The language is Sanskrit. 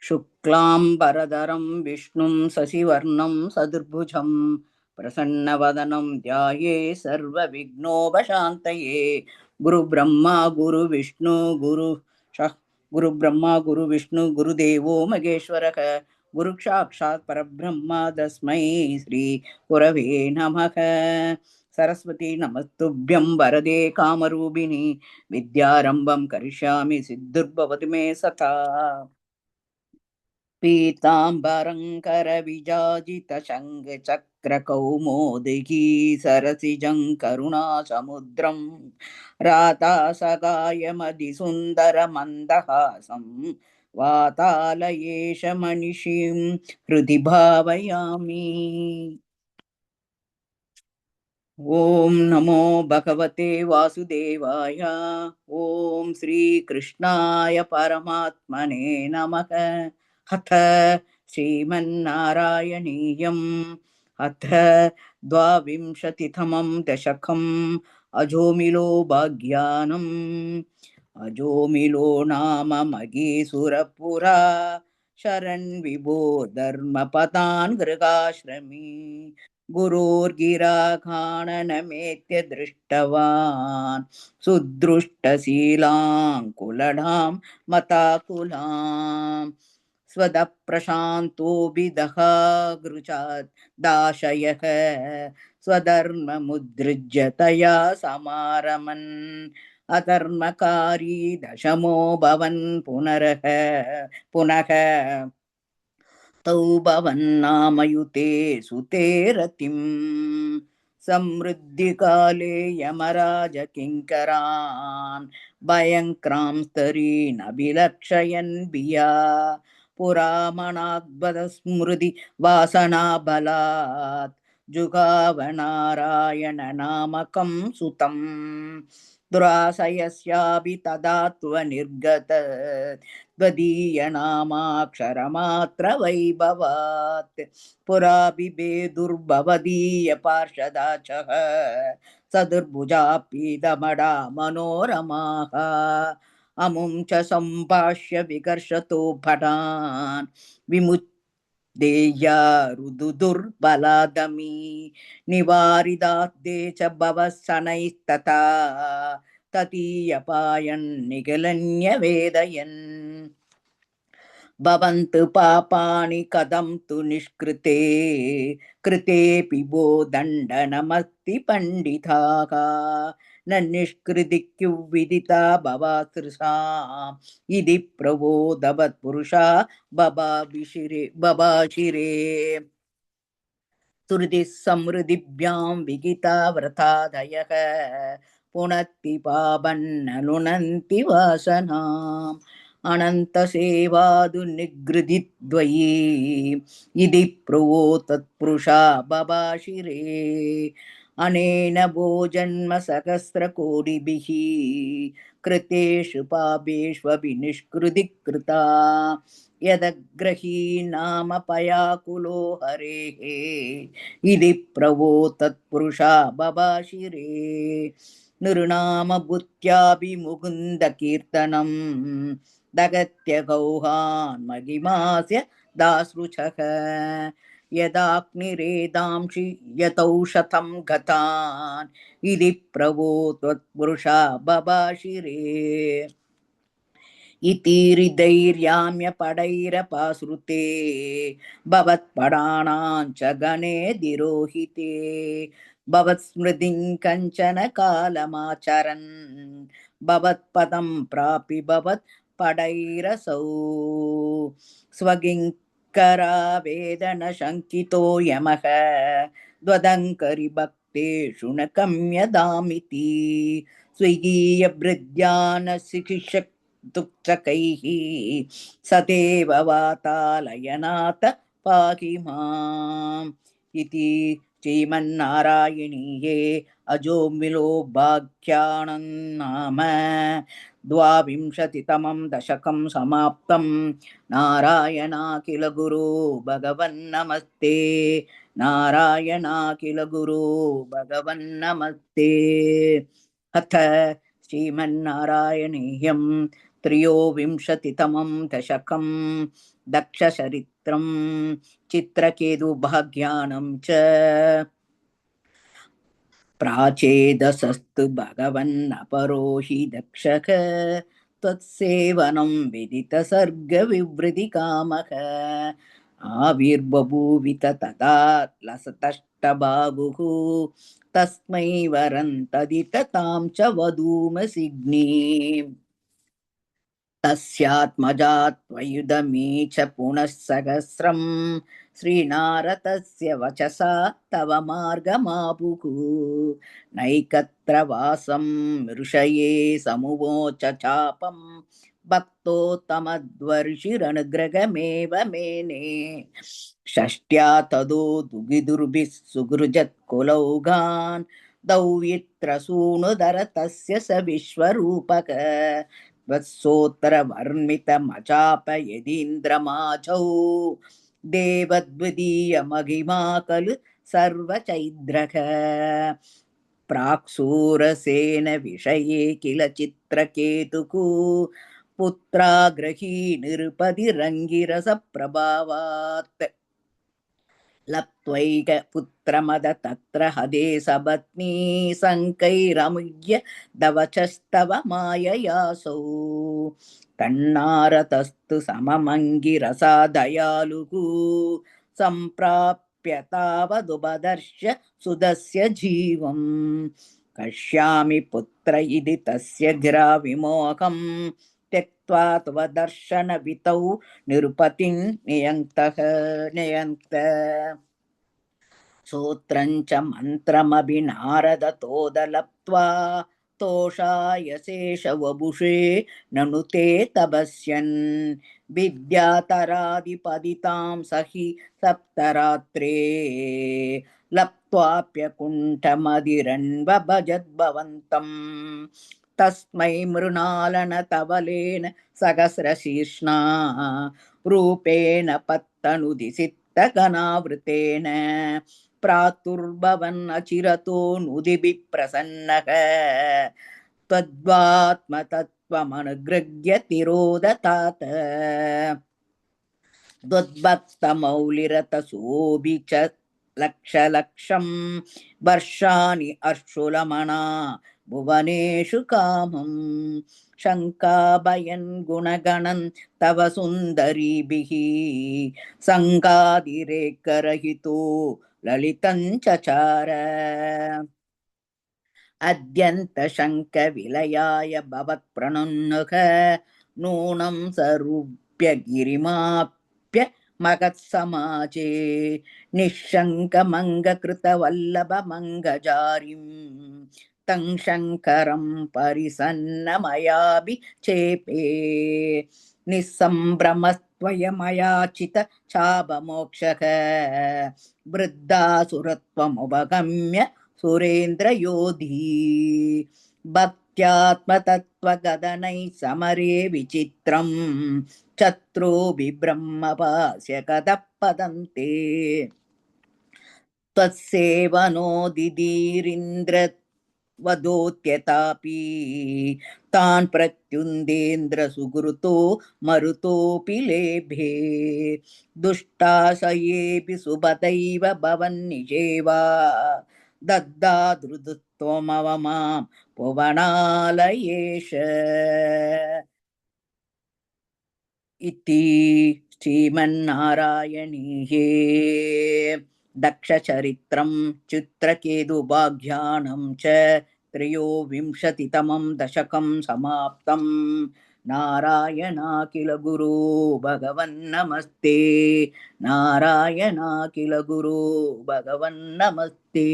शुक्लाम्बरधरं विष्णुं शशिवर्णं सदुर्भुजं प्रसन्नवदनं ध्याये सर्वविघ्नोपशान्तये। गुरुब्रह्मा गुरुविष्णु गुरुब्रह्मा गुरुविष्णु गुरुदेवो महेश्वरः गुरुसाक्षात् परब्रह्म तस्मै श्री गुरवे नमः। सरस्वती नमस्तुभ्यं वरदे कामरूपिणि विद्यारम्भं करिष्यामि सिद्धिर्भवतु मे सदा। पीताम्बरङ्करविजाजितशङ्खचक्रकौमोदगी सरसिजं करुणासमुद्रं रातासगायमधिसुन्दरमन्दहासं वातालयेशमनिषीं हृदि भावयामि। ॐ नमो भगवते वासुदेवाय। ॐ श्रीकृष्णाय परमात्मने नमः। अथ श्रीमन्नारायणीयम् अथ द्वाविंशतितमं दशकम् अजोमिलो भाग्यानम्। अजोमिलो नाम मगीसुरपुरा शरण्विभो धर्मपतान् गृहाश्रमी गुरोर्गिराखाननमेत्य दृष्टवान् सुदृष्टशीलाङ्कुलडां मताकुलाम् स्वतः प्रशान्तोऽभिदः गृचात् दाशयः स्वधर्ममुद्सृज्य तया समारमन् अधर्मकारी दशमो भवन् पुनः तौ भवन्नामयुते सुते रतिम् समृद्धिकाले यमराज किङ्करान् भयङ्क्रांस्तरीन् अभिलक्षयन् भिया पुरामणाग्बदस्मृति वासनाबलात् जुगावनारायण नामकं सुतम् दुराशयस्यापि तदा त्वनिर्गत त्वदीयनामाक्षरमात्र वैभवात् पुरा बिभेदुर्भवदीय पार्षदाचः सदुर्भुजापीदमडा मनोरमाः अमुं च सम्भाष्य विकर्षतो भटान् विमुच्देया रुदुदुर्बलादमी निवारिदाद्दे च भवः शनैस्तथा ततीयपायन्निखिलन्यवेदयन् भवन्तु पापानि कथं तु निष्कृते कृतेऽपि वो दण्डनमस्ति पण्डिताः न निष्कृतिक्युविदिता भवातृषाम् इति प्रबोधवत्पुरुषा बबाशिरे सुहृदिः समृद्धिभ्यां विगिता व्रतादयः पुनत्ति पावन्ननुनन्ति वासनाम् अनन्तसेवादु निगृहीद्वयी इति प्रुवो तत्पुरुषा बबाशिरे अनेन भोजन्म सहस्रकोटिभिः कृतेषु पापेष्वपि निष्कृतिः कृता यदग्रही नाम पयाकुलो हरेः इति प्रवो तत्पुरुषा बबाशिरे नृणाम बुद्ध्याभिमुकुन्द कीर्तनं दगत्य गौहान् महिमास्य दासृचः यदाग्निरेदांसि यतौषधं गतान् इति प्रवो त्वत्पुरुषा बबाशिरे इतिरिधैर्याम्य पडैरपाश्रुते भवत्पडानां च गणे दिरोहिते भवत्स्मृतिं कञ्चन कालमाचरन् भवत्पदं प्रापि भवत् पडैरसौ स्वकिङ्करावेदन शङ्कितो यमः द्वदङ्करि भक्तेषु न कम्यदामिति स्वीयभृद्यानशिक्षक दुक्चकैः सदेव वातालयनाथ पाहि माम् इति श्रीमन्नारायणीये अजोमिलो भाग्यानं नाम द्वाविंशतितमं दशकं समाप्तं। नारायणाखिल गुरो भगवन्नमस्ते नारायणाखिल गुरो भगवन्नमस्ते। अथ श्रीमन्नारायणीयम् त्रयोविंशतितमं दशकं दक्षचरित्रं चित्रकेतुभाग्यानं च प्राचेदसस्तु भगवन्नपरो हि दक्षक त्वत्सेवनं विदितसर्गविवृतिकामः आविर्बभूवित तदा लसतष्टबाहुः तस्मै वरं तदिततां च वधूमसिग्नीम् तस्यात्मजात्वयुधमे च पुनः सहस्रं श्रीनारदस्य वचसा तव मार्गमापुः नैकत्र वासं ऋषये समुवोच चापं भक्तोत्तमद्वर्षिरनुग्रहमेव मेने षष्ट्या तदो दुगिदुर्भिः सुगृजत्कुलौघान् दौयित्रसूनुधर तस्य स विश्वरूपक वत्सोत्तरवर्मितमचाप यदीन्द्रमाचौ देवद्वितीयमहिमा खलु सर्वचैद्रः प्राक्सूरसेन विषये किल चित्रकेतुः पुत्राग्रही निरुपतिरङ्गिरसप्रभावात् लप्त्वैक पुत्रमद तत्र हदे सपत्नी शङ्कैरमुह्य दवचस्तव माययासौ तन्नारतस्तु सममङ्गिरसा दयालुः सम्प्राप्य तावदुपदर्श सुदस्य जीवम् कष्यामि पुत्र इति तस्य गिरा विमोहं त्यक्त्वा तव दर्शनवितौ निरुपतिं नियन्त सूत्रञ्च मन्त्रमपि नारदतोदलप्त्वा तोषाय शेषवपुषे ननु ते तपस्यन् विद्यातरादिपदितां सहि सप्तरात्रे लप्त्वाप्यकुण्ठमदिरन्वभजद्भवन्तम् तस्मै मृणालनतवलेन सहस्रशीर्ष्णा रूपेण पत्तनुदिसित्तगणावृतेन प्रातुर्भवन् अचिरतो नुदिभिः प्रसन्नः त्वद्वात्मतत्त्वमनुगृह्य तिरोदतात द्वद्भक्तमौलिरतसोऽभि च लक्षलक्षं वर्षाणि अर्षुलमणा भुवनेषु कामं शङ्काभयन् गुणगणन् तव सुन्दरीभिः सङ्गादिरेकरहितो ललितं चचार अद्यन्तशङ्कविलयाय भवत्प्रणुन्नुः नूनं सरूप्य गिरिमाप्य महत्समाजे निःशङ्कमङ्गकृतवल्लभमङ्गजारिं तं शङ्करं परिसन्नमयाभिचेपे निःसम्भ्रमस्त्वयमयाचित चापमोक्षः वृद्धासुरत्वमुपगम्य सुरेन्द्रयोधी भक्त्यात्मतत्त्वगदनैः समरे विचित्रं चत्रो विब्रह्मपास्य कतः पदन्ते त्वत्सेवनोदिदीरिन्द्र वदोत्यतापि तान् प्रत्युन्देन्द्र सुकृतो मरुतोऽपि लेभे दुष्टाशयेऽपि सुपदैव भवन्निषेवा दद्दादृत्वमवमां भुवनालयेश इति श्रीमन्नारायणीये दक्षचरित्रं चित्रकेतुभाग्यानं च त्रयोविंशतितमं दशकं समाप्तं नारायणाखिल गुरो भगवन्नमस्ते नारायणाखिल गुरो भगवन्नमस्ते।